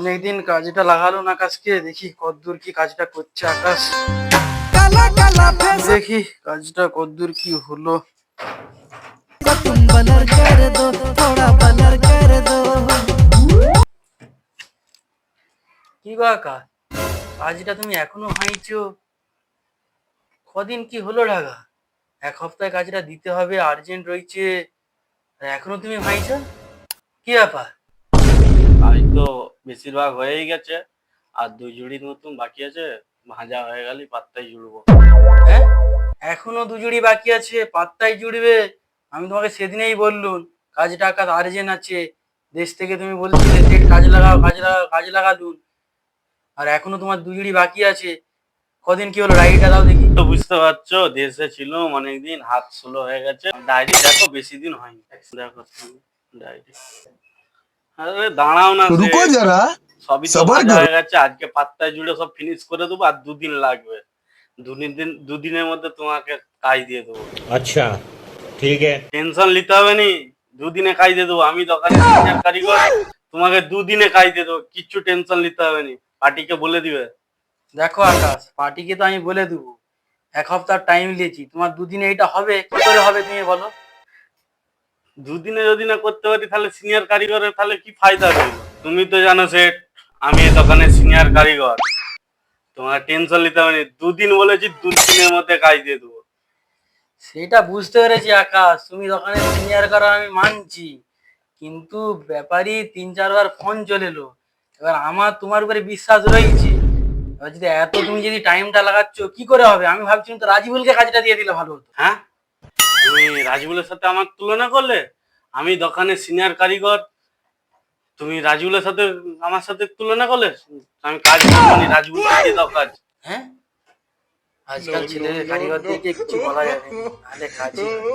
অনেকদিন কাজটা লাগালো না আকাশকে, দেখি কতদূর কি কাজটা করছে আকাশ। দেখি কাজটা কতদূর কি হলো। কি গো আকাশ, কাজটা তুমি এখনো হাইছো? কদিন কি হলো ঢাকা? এক সপ্তাহে কাজটা দিতে হবে, আর্জেন্ট রয়েছে, আর এখনো তুমি হাইছো? কি ব্যাপার? কাজ তো বেশিরভাগ হয়েই গেছে, আর 2 জুড়ির মতন বাকি আছে। ভাজা হয়ে গেলে পাত্তাই জুড়বো। হ্যাঁ, এখনো 2 জুড়ি বাকি আছে, পাত্তাই জুড়বে? আমি তোমাকে সেদিনেই বললুম কাজটা আকাশ আর্জেন্ট আছে, দেশ থেকে তুমি বলছিলে সেট কাজ লাগাও কাজ লাগাও, কাজ লাগালুম, আর এখনো তোমার 2 জুড়ি বাকি আছে। কদিন কি হলো, ডায়েরিটা দাও দেখি। তো বুঝতে পারছো, দেশে ছিলাম অনেকদিন, হাত স্লো হয়ে গেছে। ডায়েরি দেখো, বেশি দিন হয়নি। দেখো ডায়েরি। আরে দাঁড়াও না, रुको जरा সবই তো सबर ভাজা करो। হয়ে গেছে। আজকে পাত্তায় জুড়ে সব ফিনিশ করে দেবো, আর 2 দিন লাগবে। দুদিনের মধ্যে তোমাকে কাজ দিয়ে দেবো। अच्छा ठीक है। টেনশন নিতে হবে নি, 2 দিনে কাজ দিয়ে দেবো। আমি দোকানে সিনিয়র কারিগর, তোমাকে 2 দিনে কাজ দিয়ে দেবো। কিচ্ছু টেনশন নিতে হবে নি, পার্টিকে বলে দিবে। দেখো আকাশ, পার্টিকে তো আমি বলে দেবো, এক সপ্তাহ টাইম নিয়েছি, তোমার 2 দিনে এইটা হবে? কি করে হবে তুমি বলো? 2 দিনে যদি না করতে পারি, তাহলে সিনিয়র কারিগরের তাহলে কি ফায়দা রইল? তুমি তো জানো সেট, আমি এই দোকানের সিনিয়র কারিগর। তোমার টেনশন নিতে হবে না, 2 দিন বলেছি, 2 দিনের মধ্যে কাজ দিয়ে দেবো। সেটা বুঝতে পেরেছি আকাশ, তুমি দোকানে সিনিয়র করো আমি মানছি, কিন্তু ব্যাপারই 3-4 বার ফোন চলে এলো। এবার আমার তোমার উপরে বিশ্বাস রয়েছে, এবার যদি এত তুমি যদি টাইমটা লাগাচ্ছ, কি করে হবে? আমি ভাবছি তো রাজিবুলকে কাজটা দিয়ে দিলে ভালো হতো। হ্যাঁ, তুমি রাজবুলের সাথে আমার তুলনা করলে? আমি দোকানের সিনিয়র কারিগর, তুমি রাজবুলের সাথে আমার সাথে তুলনা করলে? আমি কাজ করবো নি, রাজবুলকে দিয়ে দাও কাজ। হ্যাঁ, আজকাল ছেলে কারিগরদেরকে কিছু বলা যাবে না, নাহলে কাজই হবে।